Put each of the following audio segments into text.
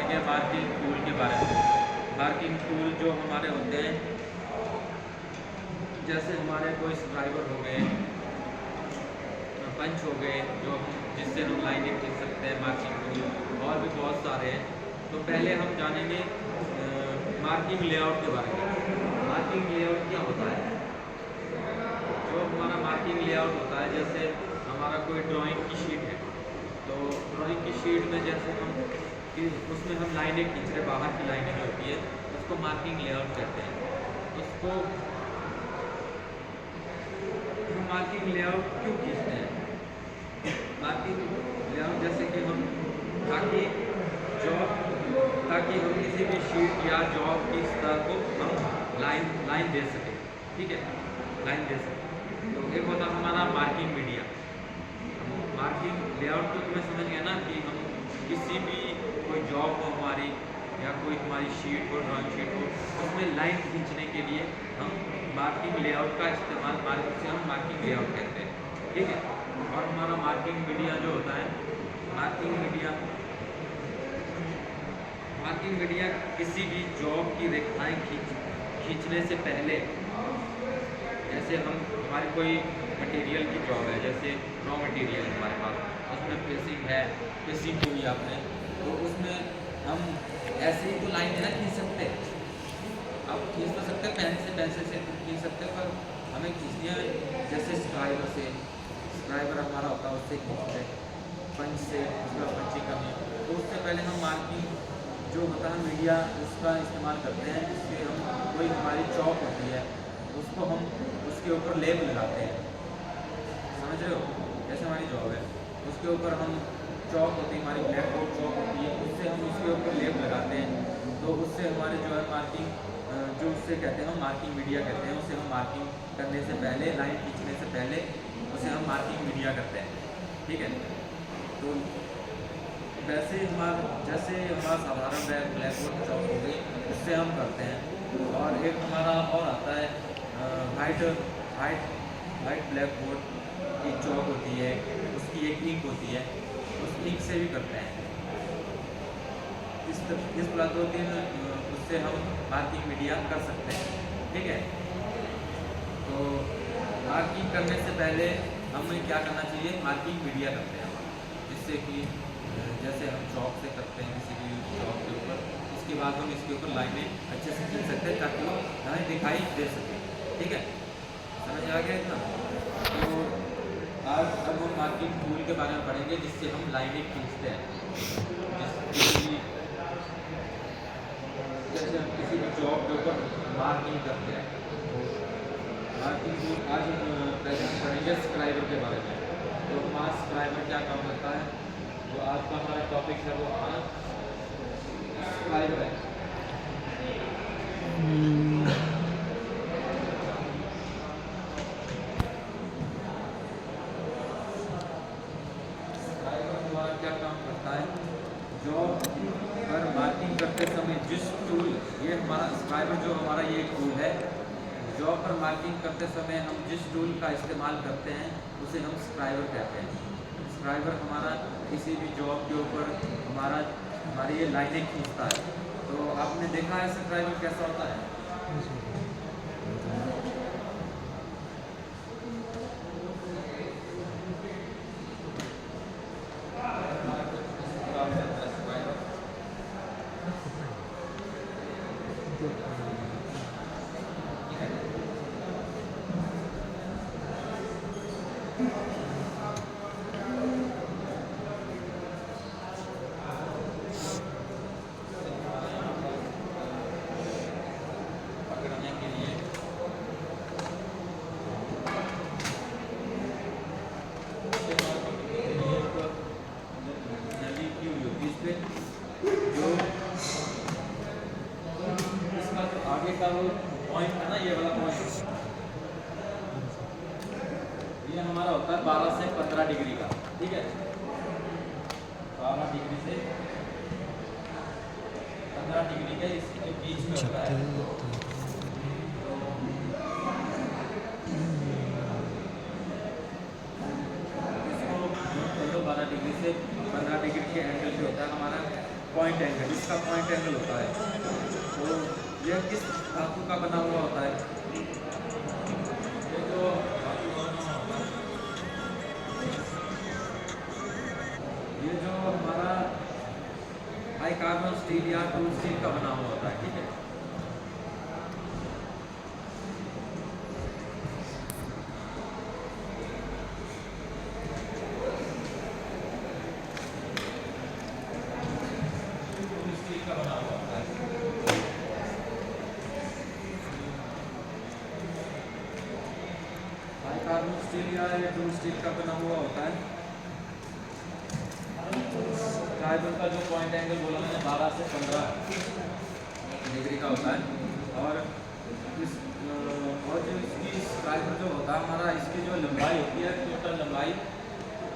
जानेंगे marking tool के बारे में। मार्किंग टूल जो हमारे होते हैं, जैसे हमारे कोई स्क्राइबर हो गए, पंच हो गए, जो जिससे हम लाइनें खींच सकते हैं, मार्किंग टूल और भी बहुत सारे हैं। तो पहले हम जानेंगे मार्किंग लेआउट के बारे में। मार्किंग लेआउट क्या होता है? जो हमारा मार्किंग लेआउट होता है, जैसे हमारा कोई ड्राइंग की शीट है, तो ड्राइंग की शीट में जैसे हम उसमें हम लाइनें खींच रहे, बाहर की लाइनें जो होती है उसको मार्किंग लेआउट कहते हैं। उसको हम मार्किंग लेआउट क्यों खींचते हैं? मार्किंग लेआउट जैसे कि हम ताकि हम किसी भी शीट या जॉब की सतह को हम लाइन दे सकें, ठीक है, लाइन दे सकें। तो एक होता है हमारा मार्किंग मीडिया। मार्किंग लेआउट तो तुम्हें समझ गया ना कि हम किसी भी कोई जॉब हो हमारी या कोई हमारी शीट हो, ड्राइंग शीट हो, उसमें लाइन खींचने के लिए हम मार्किंग लेआउट का इस्तेमाल से हम मार्किंग लेआउट कहते हैं, ठीक है। और हमारा मार्किंग मीडिया जो होता है, मार्किंग मीडिया किसी भी जॉब की रेखाएं खींचने से पहले, जैसे हमारी कोई मटेरियल की जॉब है, जैसे रॉ मटेरियल हमारे पास, उसमें फेसिंग हुई आपने, तो उसमें हम ऐसे ही तो लाइन ना खींच सकते। आप खींच तो सकते पेंसिल से खींच सकते, पर हमें खींचनी है जैसे स्क्राइबर हमारा होता है उससे खींचते, पंच से, उसका पंचिंग करनी है, तो उससे पहले हम मार्किंग जो होता है मीडिया उसका इस्तेमाल करते हैं, जिससे हम कोई हमारी चॉक होती है उसको हम उसके ऊपर लेप लगाते हैं, समझ रहे हो? जैसे हमारी जॉब है उसके ऊपर हम चॉक होती है, हमारी ब्लैक बोर्ड चॉक होती है, उससे हम उसके ऊपर लेप लगाते हैं, तो उससे हमारे जो है मार्किंग जो उससे कहते हैं हम मार्किंग मीडिया कहते हैं, उससे हम मार्किंग करने से पहले, लाइन खींचने से पहले उसे हम मार्किंग मीडिया करते हैं, ठीक है। तो वैसे जैसे हमारा साधारण ब्लैक बोर्ड चॉक हो गई, उससे हम करते हैं। और एक हमारा और आता है वाइट ब्लैक बोर्ड की चॉक होती है, उसकी एक इंक होती है, उस इंक से भी करते हैं। इस प्रकार 2-3 उससे हम मार्किंग मीडिया कर सकते हैं, ठीक है। तो मार्किंग करने से पहले हमें क्या करना चाहिए? मार्किंग मीडिया करते हैं, जिससे कि जैसे हम चॉक से करते हैं किसी भी चॉक के ऊपर, इसके बाद हम इसके ऊपर लाइनें अच्छे से खींच सकते हैं ताकि वो हमें दिखाई दे सके, ठीक है। समझ आ गया इतना? तो आज अब हम मार्किंग टूल के बारे में पढ़ेंगे, जिससे हम लाइनें खींचते हैं, जैसे हम किसी भी जॉब के ऊपर मार्किंग करते हैं। तो मार्किंग टूल आज हम पहले हम पढ़ेंगे स्क्राइबर के बारे में। तो हमारा स्क्राइबर क्या काम करता है, तो आज का हमारा टॉपिक है वो हमारा स्क्राइबर है। स्क्राइबर हमारा क्या काम करता है? जॉब पर मार्किंग करते समय जिस टूल, ये हमारा स्क्राइबर जो हमारा ये टूल है, जॉब पर मार्किंग करते समय हम जिस टूल का इस्तेमाल करते हैं उसे हम स्क्राइबर कहते हैं। स्क्राइबर हमारा किसी भी जॉब के ऊपर हमारी ये लाइनें खींचता है। तो आपने देखा है स्क्राइबर कैसा होता है? का वो पॉइंट है ना, ये वाला पॉइंट, ये हमारा होता है 12 से 15 डिग्री का, ठीक है। 12 डिग्री से 15 डिग्री के इसके बीच में होता है। इसको 12 डिग्री से 15 डिग्री के एंगल पे होता है हमारा पॉइंट एंगल, इसका पॉइंट एंगल होता है। तो यह किस धातु का बना हुआ होता है? ये जो धातु बना होता है, ये जो हमारा हाई कार्बन स्टील या टूल स्टील का बना हुआ होता है, ठीक है। कार्बन स्टील या टूल स्टील का बना हुआ होता है। कार्बन का जो पॉइंट एंगल बोला मैंने 12 से 15 डिग्री का होता है। और जो इसकी कार्बन जो होता है हमारा, इसकी जो लंबाई होती है, टोटल लंबाई,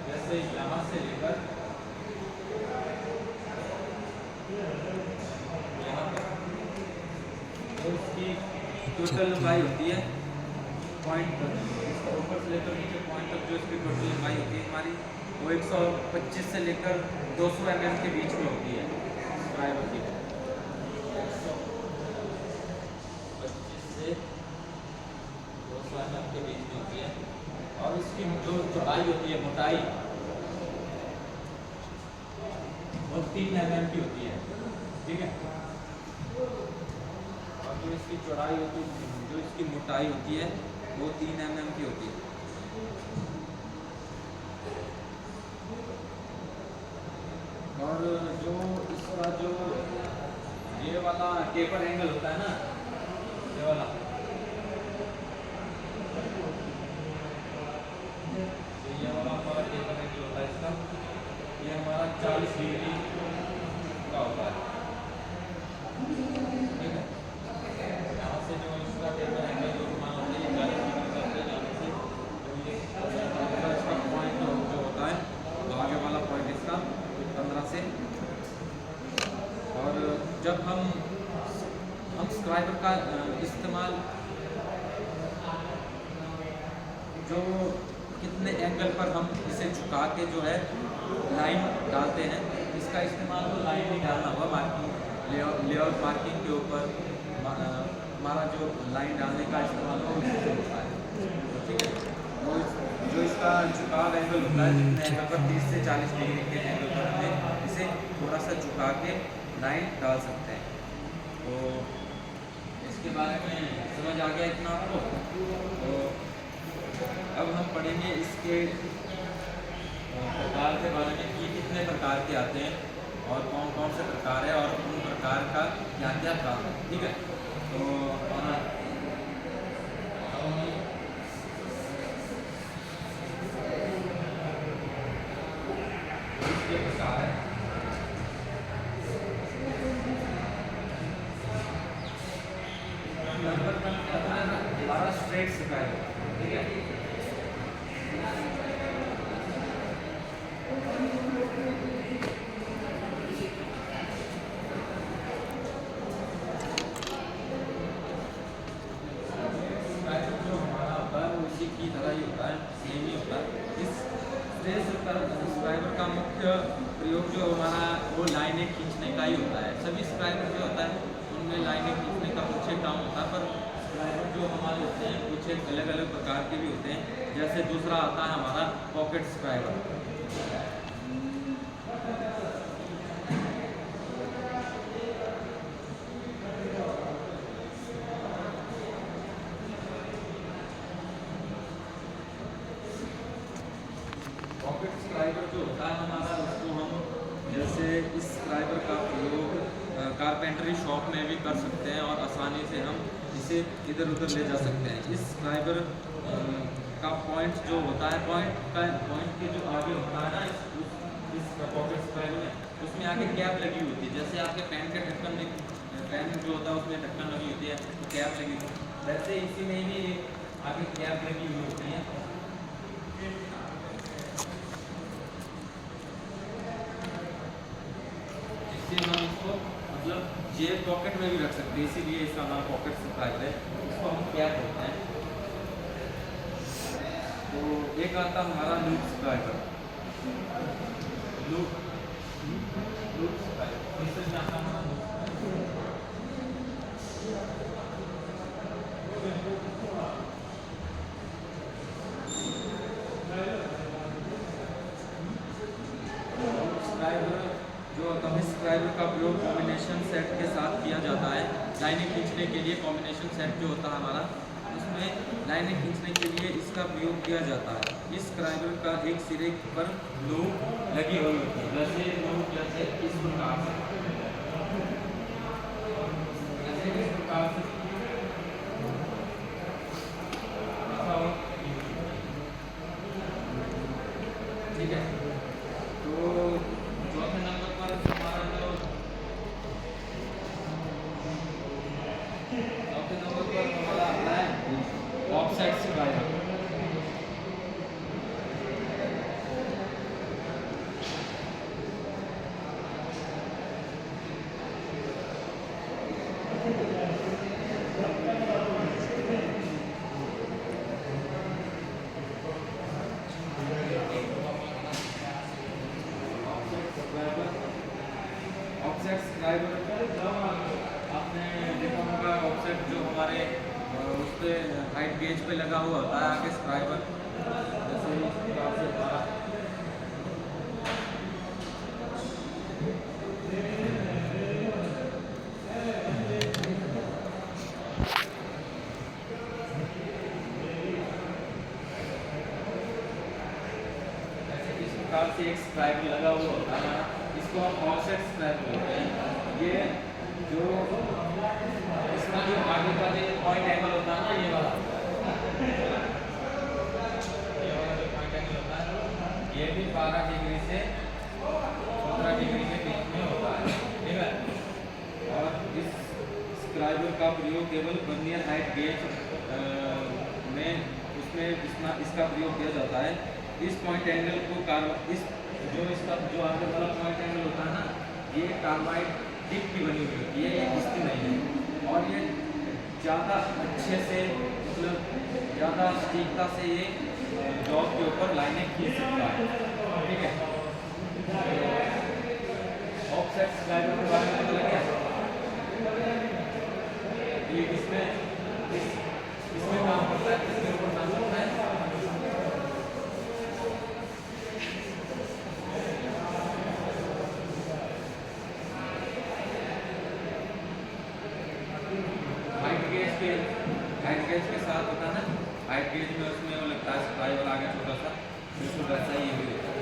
जैसे यहाँ से लेकर यहाँ तक, तो इसकी टोटल लंबाई होती है पॉइंट तक, ऊपर से लेकर नीचे पॉइंट तक जो इसकी टोटल लंबाई होती है हमारी, वो 125 से लेकर 200 mm के बीच में होती है स्क्राइबर की। 125 से 200 mm के बीच में होती है। और इसकी जो चौड़ाई होती है, मोटाई, वो 3 mm की होती है, ठीक है। और जो इसकी चौड़ाई होती है, जो इसकी मोटाई होती है, वो 3 mm की होती है। और जो इसका जो ये वाला टेपर एंगल होता है ना, ये वाला, ये वाला हमारा टेपर एंगल होता है इसका, ये हमारा 40 डिग्री का होता है, ठीक है। यहाँ से जो इसका टेपर एंगल जो मान होता है 40 डिग्री का होता है, यहाँ से जो इसका पॉइंट जो होता है, तो आगे वाला पॉइंट इसका 15 से। और जब हम स्क्राइबर का इस्तेमाल जो कितने एंगल पर हम इसे झुका के जो है लाइन डालते हैं, इसका इस्तेमाल तो लाइन नहीं डालना हुआ, मार्किंग लेआउट मार्किंग के ऊपर हमारा जो लाइन डालने का इस्तेमाल हो उससे होता है, ठीक है। वो जो इसका झुकाव एंगल होता है, जितने एंगल पर 30 से 40 डिग्री के एंगल पर हमें इसे थोड़ा सा झुका के लाइन डाल सकते हैं। तो इसके बारे में समझ आ गया इतना आपको। तो अब हम पढ़ेंगे इसके प्रकार के बारे में कि कितने प्रकार के आते हैं और कौन कौन से प्रकार है और उन प्रकार का क्या क्या काम है, ठीक है। तो इसके प्रकार है, हमारा स्ट्रेट स्क्वायर, ठीक है। की तरह ही होता है, सेम ही होता है। इस स्ट्रेट स्क्राइबर का मुख्य प्रयोग जो हमारा वो लाइनें खींचने का ही होता है। सभी स्क्राइबर जो होता है उनमें लाइनें खींचने का कुछ एक काम होता है, पर स्क्राइबर जो हमारे होते हैं कुछ एक अलग अलग प्रकार के भी होते हैं। जैसे दूसरा आता है हमारा पॉकेट स्क्राइबर। पॉकेट स्क्राइबर जो होता है हमारा, उसको हम जैसे इस स्क्राइबर का प्रयोग कारपेंटरी शॉप में भी कर सकते हैं और आसानी से हम इसे इधर उधर ले जा सकते हैं। इस स्क्राइबर का पॉइंट जो होता है, पॉइंट के जो आगे होता है ना, इस पॉकेट स्क्राइबर में, उसमें आगे कैप लगी होती है। जैसे आपके पेन के ढक्कन में, पेन जो होता है उसमें ढक्कन लगी होती है, तो कैप लगी होती है, वैसे इसी में भी आगे कैप लगी हुई होती है। हम इसको मतलब जेब पॉकेट में भी रख सकते हैं, इसीलिए इसका नाम पॉकेट स्क्राइबर है। इसको हम क्या कहते हैं? तो एक आता हमारा लूप स्क्राइबर, लूप स्क्राइबर। जो होता है स्क्राइबर का प्रयोग कॉम्बिनेशन सेट के साथ किया जाता है। लाइनें खींचने के लिए कॉम्बिनेशन सेट जो होता है हमारा, उसमें लाइनें खींचने के लिए इसका प्रयोग किया जाता है। इस स्क्राइबर का एक सिरे पर लूप लगी हुई होती है, जैसे लूप जैसे इस प्रकार से, जैसे इस प्रकार से ठीक है। तो चौथे नंबर पर हमारा जो चौथे नंबर पर हमारा आता है ऑफसेट स्क्राइबर। ऑफसेट स्क्राइबर आपने देखा होगा, ऑफसेट जो हमारे उस पर हाइट गेज पे लगा हुआ होता है आगे स्क्राइबर, जैसे इस प्रकार से हमारा इस प्रकार से एक स्क्राइबर लगा हुआ होता है, इसको हम ऑफसेट स्क्राइबर बोलते हैं। ये जो इसका जो आगे का जो पॉइंट एंगल होता है ना, ये वाला जो पॉइंट एंगल होता है, ये भी 12 डिग्री से 17 डिग्री के बीच में होता है, ठीक है। और इस स्क्राइबर का प्रयोग केवल वर्नियर हाइट गेज में उसमें इसका प्रयोग किया जाता है। इस पॉइंट एंगल को इसका जो आगे वाला पॉइंट एंगल होता है ना, ये कार्बाइड टिप की बनी हुई होती है, ये घिसती नहीं है और ये ज़्यादा अच्छे से, मतलब ज़्यादा सटीकता से ये जॉब के ऊपर लाइनें खींच सकता है, ठीक है। ऑफसेट स्क्राइबर के बारे में पता लग गया। ये इसमें काम करता है, किसके ऊपर काम करता है? हाइट गेज के साथ होता है ना, हाइट गेज में उसमें वो लगता है स्क्राइबर आगे छोटा सा, बिल्कुल वैसा ही ये भी होता है।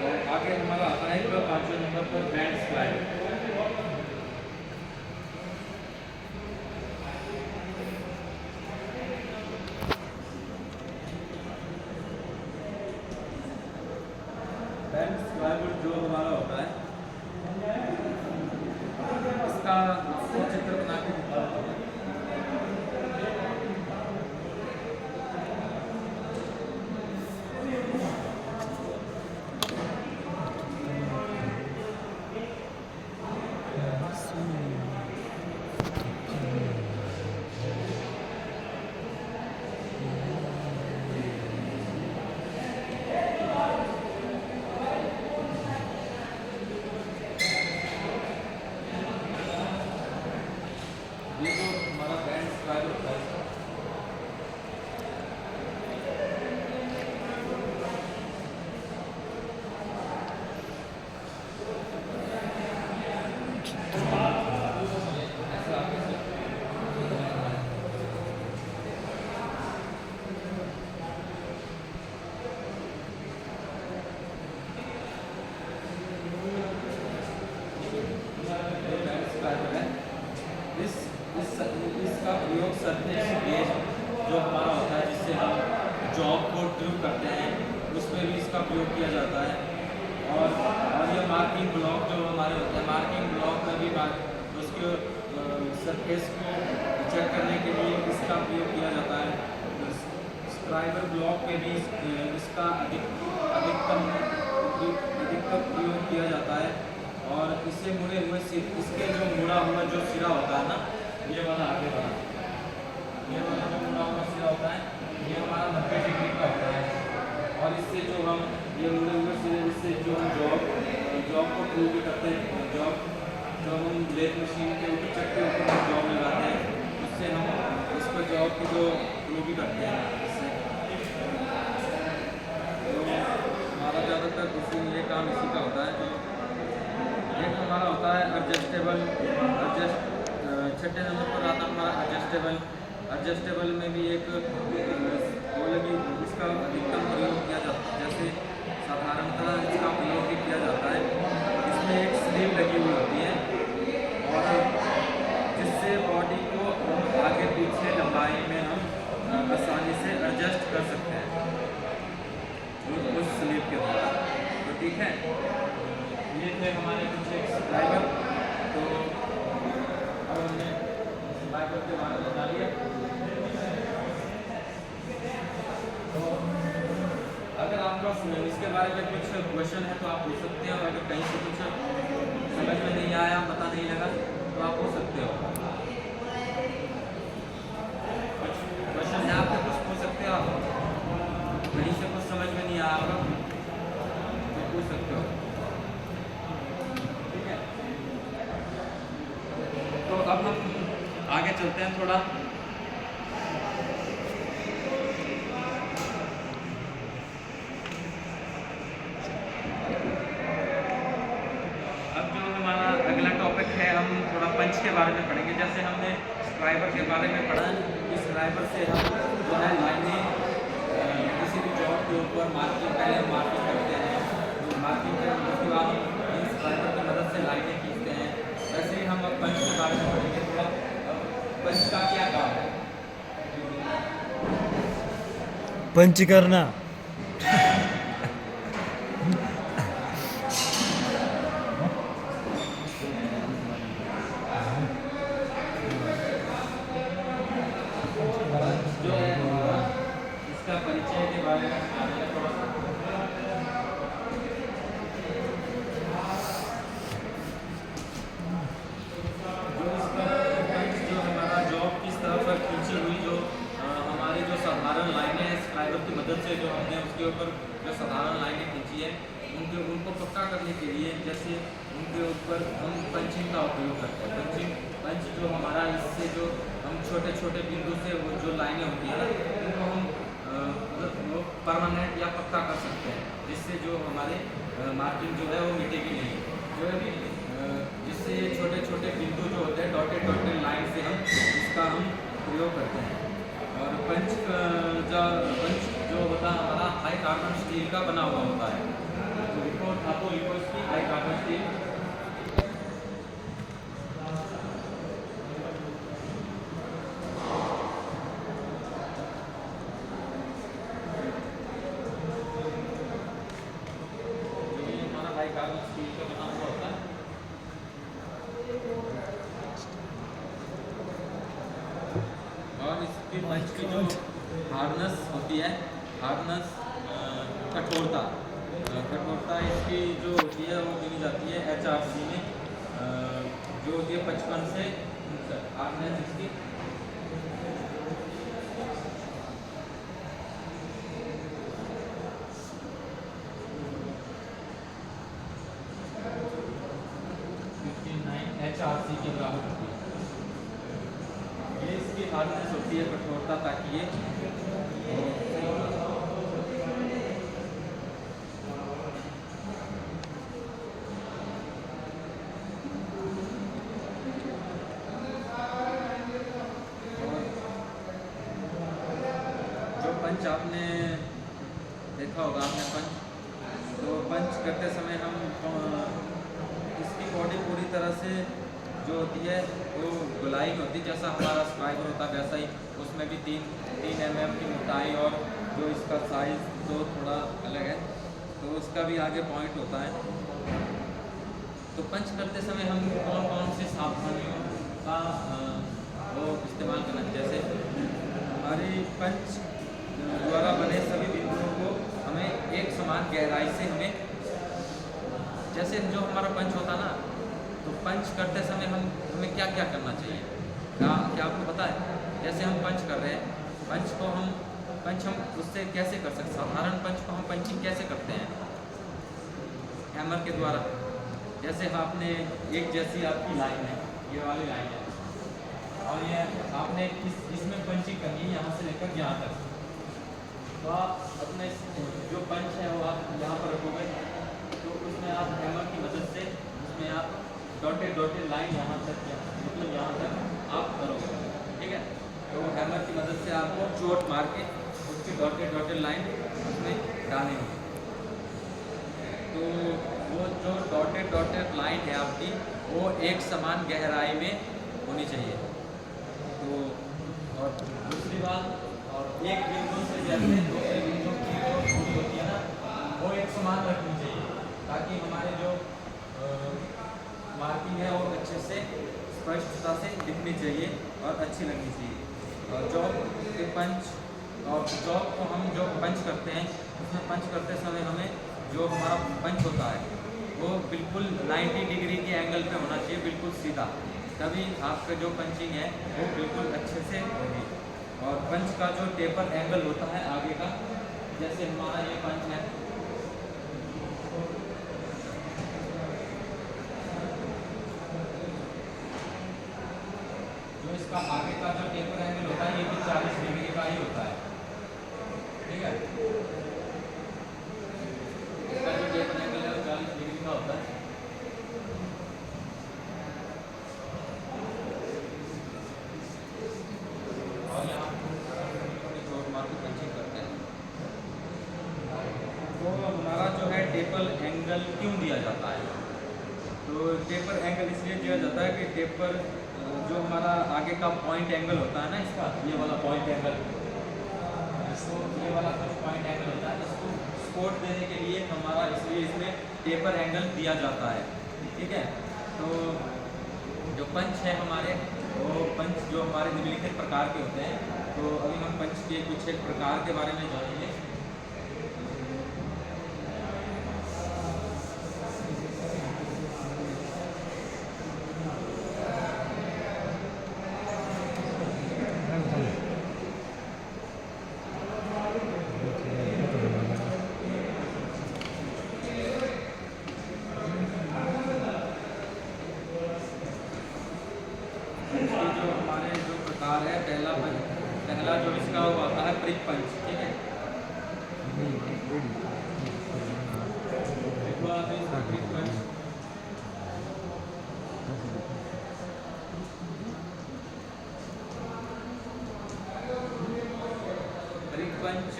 तो आगे हमारा आता है 5वें नंबर पर बैंड स्क्राइबर। बैंड स्क्राइबर जो हमारा होता है, इसका चित्र बना के दिखा होता है। ये जो हमारा बैंड स्क्राइबर होता है, इसका प्रयोग सरफेस गेज जो हमारा होता है, जिससे हम जॉब को ट्रिम करते हैं, उसमें भी इसका प्रयोग किया जाता है। और ये मार्किंग ब्लॉक जो हमारे होते हैं, मार्किंग ब्लॉक का भी उसके सरफेस को चेक करने के लिए इसका प्रयोग किया जाता है। स्क्राइबर ब्लॉक के भी इसका अधिकतम प्रयोग किया जाता है। और इससे मुड़े हुए इसके जो मुड़ा हुआ जो सिरा होता है ना, ये वाला आगे वाला, ये वाला जो मुड़ा हुआ सिरा होता है, ये हमारा 90 डिग्री का होता है। और इससे जो हम ये मुड़े हुए सिरे, इससे जो हम जॉब को प्रूव भी करते हैं, जॉब जो हम लेथ मशीन के ऊपर चक्के ऊपर हम जॉब लगाते हैं, उससे हम इस पर जॉब की जो ग्लू भी करते हैं इससे। तो हमारा ज़्यादातर ये काम इसी का होता है। एक हमारा होता है एडजस्टेबल, छठे नंबर पर आता है हमारा एडजस्टेबल। एडजस्टेबल में भी एक वो लगी, इसका अधिकतम प्रयोग किया जाता है। जैसे साधारणतः इसका प्रयोग भी किया जाता है, इसमें एक स्लीव लगी हुई होती है और जिससे बॉडी को आगे पीछे लंबाई में हम आसानी से एडजस्ट कर सकते हैं उस स्लीव के द्वारा। तो ठीक है, ये थे हमारे कुछ एक स्क्राइबर। तो अब हमने स्क्राइबर के बारे में बता लिया। तो अगर आपका इसके बारे में कुछ क्वेश्चन है तो आप पूछ सकते हो। अगर कहीं से कुछ समझ में नहीं आया, पता नहीं लगा, तो आप पूछ सकते हो। कुछ क्वेश्चन है आपके, कुछ पूछ सकते हो आप। कहीं से कुछ समझ में नहीं आया होगा तो पूछ सकते हो। ठीक है, तो अब हम आगे चलते हैं थोड़ा। हम थोड़ा पंच के बारे में पढ़ेंगे। जैसे हमने स्क्राइबर के बारे में पढ़ा, इस स्क्राइबर से हम जो है लाइनें किसी भी जॉब के ऊपर मार्किंग, पहले मार्किंग करते हैं, तो मार्किंग करने के बाद हम इन स्क्राइबर की मदद से लाइनें खींचते हैं। वैसे ही हम अब पंच के बारे में पढ़ेंगे थोड़ा। पंच का क्या काम है? पंच करना। जो हमने उसके ऊपर जो साधारण लाइनें खींची है, उनको पक्का करने के लिए जैसे उनके ऊपर हम पंचिंग का उपयोग करते हैं। पंच जो हमारा, इससे जो हम छोटे छोटे बिंदु से वो जो लाइनें होती हैं ना, उनको हम वो परमानेंट या पक्का कर सकते हैं, जिससे जो हमारे मार्किंग जो है वो मिटेगी नहीं। जो है जिससे छोटे छोटे बिंदु जो होते हैं, डॉटेड लाइन से हम इसका हम प्रयोग करते हैं। और पंच जो होता है हमारा हाई कार्बन स्टील का बना हुआ होता है। तो लिखो धातु, लिखो इसकी हाई कार्बन स्टील। जो ये हमारा हाई कार्बन स्टील का बना हुआ होता है। और इसकी पंच की जो हार्डनेस होती है, हार्डनेस कठोरता इसकी जो होती है वो मिली जाती है HRC में, जो होती है 55 से हार्डनेस इसकी। HRC के बराबर होती है। ये इसकी हार्डनेस होती है, कठोरता, ताकि ये जो पंच आपने देखा होगा, आपने पंच, तो पंच करते समय हम इसकी बॉडी पूरी तरह से जो होती है वो गोलाई में होती है। जैसा हमारा स्क्राइबर होता है वैसा ही उसमें भी 3 mm की मोटाई और जो इसका साइज़ तो थोड़ा अलग है, तो उसका भी आगे पॉइंट होता है। तो पंच करते समय हम कौन कौन सी सावधानियों का वो इस्तेमाल करना चाहिए। जैसे हमारी पंच द्वारा बने सभी बिंदुओं को हमें एक समान गहराई से हमें, जैसे जो हमारा पंच होता ना, तो पंच करते समय हमें क्या क्या करना चाहिए, क्या आपको पता है? जैसे हम पंच कर रहे हैं, पंच हम उससे कैसे कर सकते हैं? साधारण पंच को हम पंचिंग कैसे करते हैं? हैमर के द्वारा। जैसे आपने एक जैसी आपकी लाइन है, ये वाली लाइन है, और ये आपने इसमें पंचिंग करनी है यहाँ से लेकर यहाँ तक। तो आप अपने जो पंच है वो आप यहाँ पर रखोगे, तो उसमें आप हैमर की मदद से उसमें आप डॉटेड डॉटेड लाइन यहाँ तक, मतलब यहाँ तक आप करोगे, ठीक है। तो हैमर की मदद से आपको चोट मार के उसकी डॉटेड डॉटेड लाइन उसमें डालनी है। तो वो जो डॉटेड डॉटेड लाइन है आपकी, वो एक समान गहराई में होनी चाहिए। तो और दूसरी बात, और एक बिंदु से जैसे दूसरे बिंदु की जो दूरी होती है ना, वो एक समान रखनी चाहिए, ताकि हमारे जो मार्किंग है वो अच्छे से स्पष्टता से दिखनी चाहिए और अच्छी लगनी चाहिए। और जॉब के पंच, और जॉब को हम जो पंच करते हैं उसमें पंच करते समय हमें जो हमारा पंच होता है वो बिल्कुल 90 डिग्री के एंगल पे होना चाहिए, बिल्कुल सीधा, तभी आपका जो पंचिंग है वो बिल्कुल अच्छे से होगी। और पंच का जो टेपर एंगल होता है आगे का, जैसे हमारा ये पंच है, जो इसका आगे का जो टेपर एंगल होता है ये भी 40 डिग्री का ही होता है, ठीक है। इसका जो टेपर एंगल है वो 40 डिग्री का होता है। और यहाँ चोट मार के पंचिंग करते हैं। तो हमारा जो है टेपर एंगल क्यों दिया जाता है? तो टेपर एंगल इसलिए दिया जाता है कि टेपर जो हमारा आगे का पॉइंट एंगल होता है ना, इसका ये वाला पॉइंट एंगल, इसको ये वाला पॉइंट एंगल होता है, इसको सपोर्ट देने के लिए हमारा इसलिए इसमें टेपर एंगल दिया जाता है, ठीक है। तो जो पंच है हमारे, वो पंच जो हमारे निम्नलिखित प्रकार के होते हैं। तो अभी हम पंच के कुछ एक प्रकार के बारे में जानेंगे। जो हमारे जो प्रकार है, पहला जो इसका वो आता है ब्रिक पंच, ठीक है। ब्रिक पंच, ब्रिक पंच,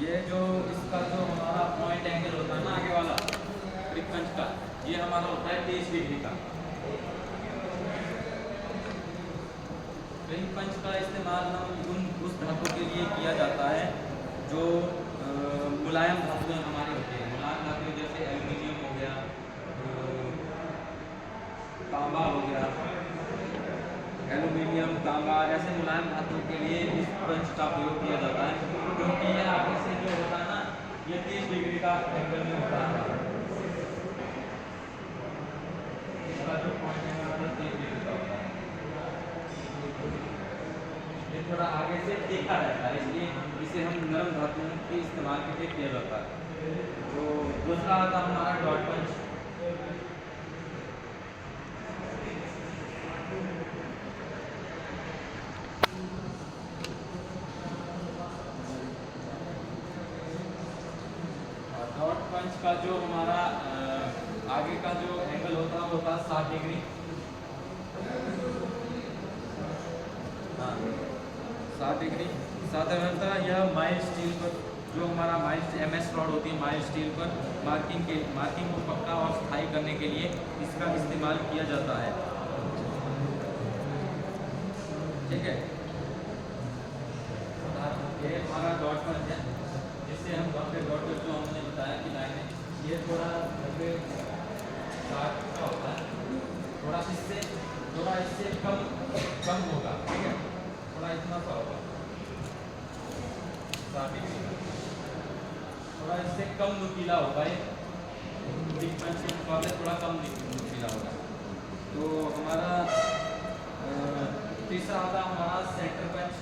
ये जो इसका जो हमारा पॉइंट एंगल होता है ना आगे वाला ब्रिक पंच का, ये हमारा होता है 30 डिग्री का। ब्रिक पंच का इस्तेमाल हम उस धातु के लिए किया जाता है जो मुलायम धातुएं हमारे होती हैं। मुलायम धातु जैसे एल्यूमिनियम हो गया, तांबा हो गया, एल्यूमिनियम, तांबा, ऐसे मुलायम धातुओं के लिए इस पंच का प्रयोग किया जाता है, क्योंकि ये आगे से जो होता है ना, ये 30 डिग्री का एंगल में होता है। इसका जो पॉइंट एंगल होता है 30 डिग्री का होता है। ये थोड़ा आगे से तीखा रहता है, इसलिए इसे हम नरम धातुओं के इस्तेमाल के लिए किया जाता है। तो दूसरा आता हमारा डॉट पंच। डॉट पंच का जो हमारा आगे का जो एंगल होता है वो होता है 60 डिग्री। हाँ, 60 डिग्री। साधारणतः यह माइल्ड स्टील पर, जो हमारा माइल्ड MS रॉड होती है, माइल्ड स्टील पर मार्किंग को पक्का और स्थायी करने के लिए इसका इस्तेमाल किया जाता है, ठीक है। ये हमारा डॉट पंच है, जिससे हम डॉट जो हमने बताया कि लाइन है, ये थोड़ा 90-60 का होता है, थोड़ा इससे कम होगा, ठीक है, थोड़ा इतना सा होगा 60 डिग्री का, थोड़ा इससे कम नुकीला होगा, ये ब्रिक पंच के मुकाबले थोड़ा कम नुकीला होगा। तो हमारा तीसरा आता हमारा सेंटर पंच।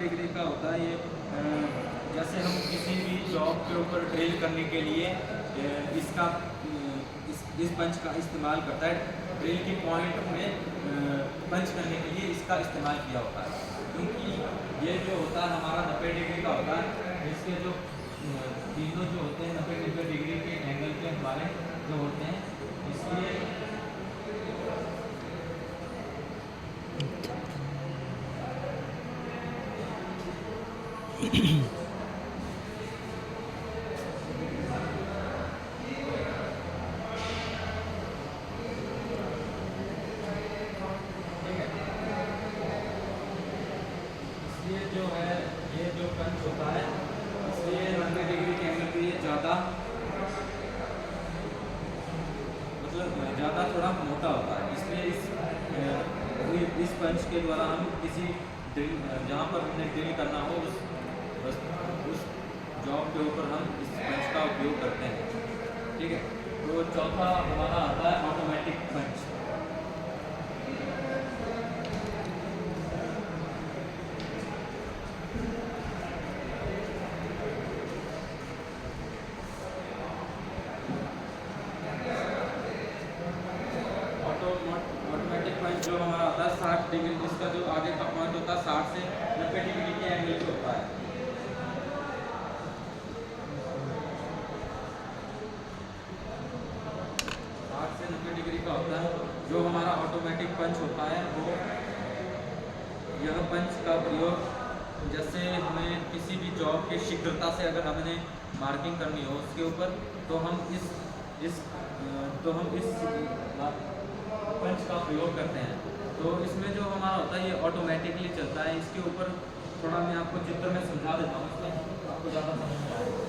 डिग्री का होता है ये जैसे हम किसी भी जॉब के ऊपर ड्रिल करने के लिए इसका इस पंच का इस्तेमाल करता है। ड्रिल की पॉइंट में पंच करने के लिए इसका इस्तेमाल किया होता है, क्योंकि ये जो होता है हमारा 90 डिग्री का होता है। इसके जो तीनों जो होते हैं 90 डिग्री के एंगल के हमारे जो होते हैं, इसलिए ये जो पंच होता है, इसलिए 90 डिग्री के एंगल पे ये ज़्यादा ज़्यादा थोड़ा मोटा होता है। इसलिए इस पंच के द्वारा हम किसी ड्रिल जहाँ पर हमने ड्रिल करना हो उस जॉब के ऊपर हम इस पंच का उपयोग करते हैं। ठीक है, तो चौथा हमारा आता है ऑटोमेटिक पंच। ऑटोमेटिक पंच जो हमारा आता है 60 डिग्री, इसका जो आगे का पॉइंट होता है 60 से 90 डिग्री के एंगल पे होता है। 60 से 90 डिग्री का होता है। जो हमारा ऑटोमेटिक पंच होता है वो यह पंच का प्रयोग जैसे हमें किसी भी जॉब के शीघ्रता से अगर हमें मार्किंग करनी हो उसके ऊपर, तो हम इस पंच का प्रयोग करते हैं। तो इसमें जो हमारा होता है ये ऑटोमेटिकली चलता है। इसके ऊपर थोड़ा मैं आपको चित्र में समझा देता हूँ, इसमें आपको ज़्यादा समझ में आएगा।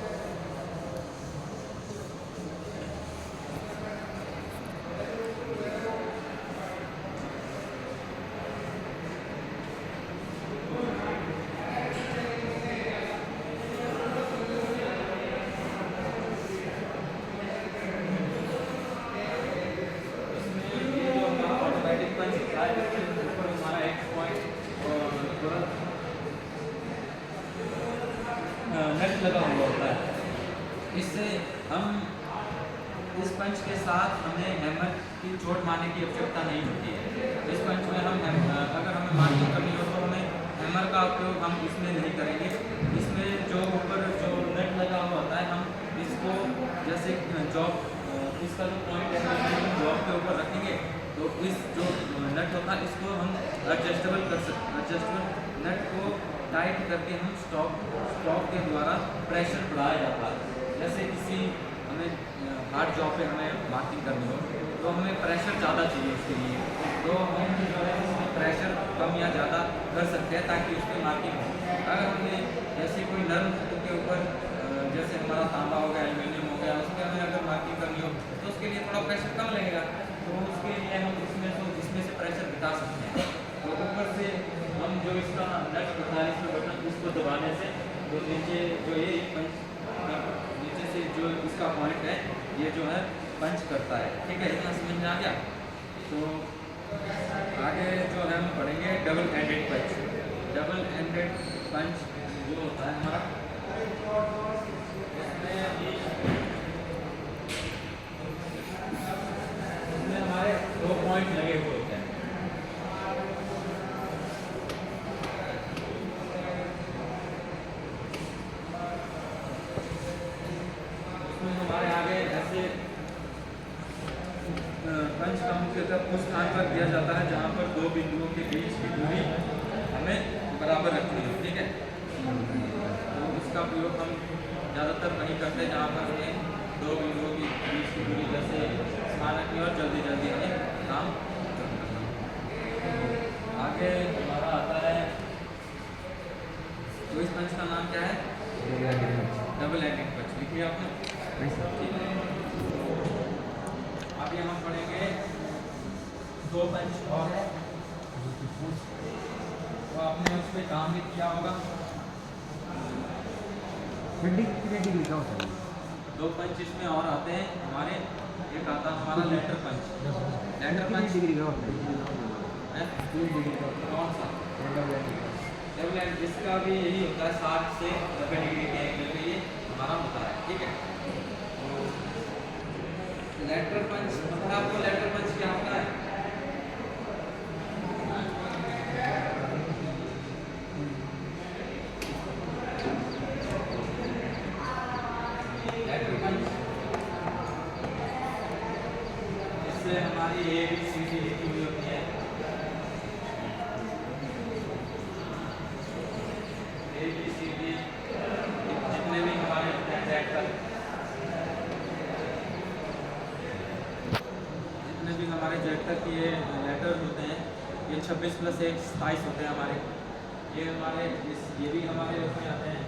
नट लगा हुआ होता है। इससे हम इस पंच के साथ हमें हैमर की चोट मारने की आवश्यकता नहीं होती है। इस पंच में हम अगर हमें मार्किंग करनी हो तो हमें हैमर का उपयोग हम इसमें नहीं करेंगे। इसमें जो ऊपर जो नट लगा हुआ होता है, हम इसको जैसे जॉब इसका जो पॉइंट है हम जॉब के ऊपर रखेंगे, तो इस जो नट होता है इसको हम एडजस्टेबल कर सकते हैं। एडजस्टेबल नट को टाइट करके हम स्टॉक के द्वारा प्रेशर बढ़ाया जाता है। जैसे किसी हमें हार्ड जॉब पे हमें मार्किंग करनी हो तो हमें प्रेशर ज़्यादा चाहिए उसके लिए, तो हम जो है इसमें प्रेशर कम या ज़्यादा कर सकते हैं ताकि उस पर मार्किंग हो। अगर हमें जैसे कोई नर्म धातु के ऊपर जैसे हमारा तांबा हो गया, एल्यूमिनियम हो गया, उस पर हमें अगर मार्किंग करनी हो तो उसके लिए थोड़ा प्रेशर कम लगेगा, तो उसके लिए हम इसमें से प्रेशर घटा सकते हैं। तो ऊपर से हम जो इसका नट होता है इसमें बटन इसको दबाने से जो नीचे जो ये पंच नीचे से जो इसका पॉइंट है ये जो है पंच करता है। ठीक है, इतना समझ में आ गया। तो आगे जो है हम पढ़ेंगे डबल एंडेड पंच। डबल एंडेड पंच जो होता है हमारा इसमें हमारे 2 पॉइंट लगे हुए होते हैं। हमारे आगे ऐसे पंच का मुख्यतः उस स्थान पर दिया जाता है जहाँ पर 2 बिंदुओं के बीच की दूरी हमें बराबर रखनी है। ठीक है, तो इसका प्रयोग हम ज़्यादातर वहीं करते हैं जहाँ पर हमें 2 बिंदुओं के बीच की दूरी जैसे स्थान रखनी और जल्दी जल्दी हमें काम करना। आगे हमारा आता है, तो इस पंच का नाम क्या है? डबल एंडेड पंच। लिखिए आपने। आगे हम पढ़ेंगे 2 पंच और है, तो आपने उस पर काम भी किया होगा। 2 पंच इसमें और आते हैं हमारे। एक आता है हमारा लेटर पंच। लेटर पंच कौन सा? डबल एंड इसका भी यही होता है 60 से 90 डिग्री के एंगल पे ये हमारा होता है, ठीक है। तो लेटरल पंच मतलब आपको लेटरल पंच क्या होता है? लेटरल पंच इससे हमारी ABC लिखी हुई होती है। ABCD जितने भी हमारे लेटर जितने भी हमारे जेटर के ये लेटर होते हैं, ये 26 + 1 27 होते हैं हमारे। ये हमारे ये भी हमारे उसमें आते हैं,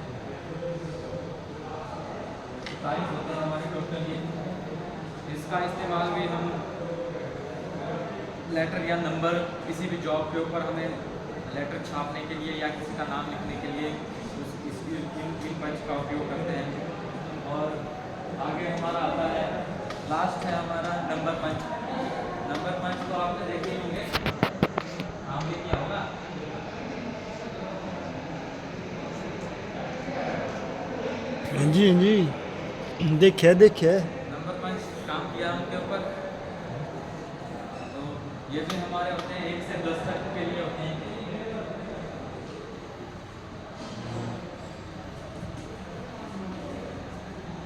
27 होते हैं हमारे टोटल। ये इसका इस्तेमाल भी हम लेटर या नंबर किसी भी जॉब के ऊपर हमें लेटर छापने के लिए या किसी का नाम लिखने के लिए इन पंच का उपयोग करते हैं। और आगे हमारा आता है, लास्ट है हमारा नंबर पंच। नंबर पंच तो आपने देखे ही होंगे, आपने किया होगा। हाँ जी, हाँ जी, देखिए देखिए। नंबर पंच काम किया उनके ऊपर। तो ये भी हमारे होते हैं 1 से 10 तक के लिए होते हैं।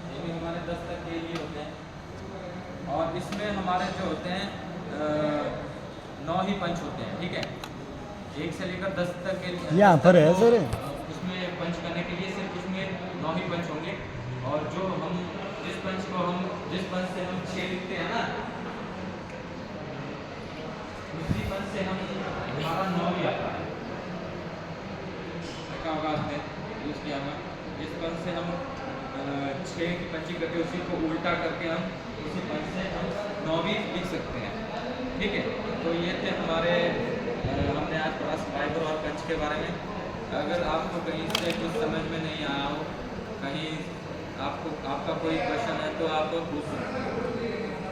ये भी हमारे 10 तक के लिए होते हैं। और इसमें हमारे जो होते हैं 9 ही पंच होते हैं, ठीक है। 1 से लेकर 10 तक के लिए यहाँ पर है सर। उसमें पंच करने के लिए सिर्फ उसमें 9 ही पंच होंगे। और जो हम जिस पंच से हम 6 लिखते हैं ना, उसी पंच से हम हमारा 9 भी आता है। देखा होगा आपने यूज़ किया हुआ। जिस पंच से हम 6 की पंचिंग करके उसी को उल्टा करके हम उसी पंच से हम 9 भी लिख सकते हैं, ठीक है। तो ये थे हमारे हमने आज पढ़ा फाइबर और पंच के बारे में। अगर आपको कहीं से कुछ समझ में नहीं आया हो, कहीं आपका कोई क्वेश्चन है तो आप पूछ सकते हैं।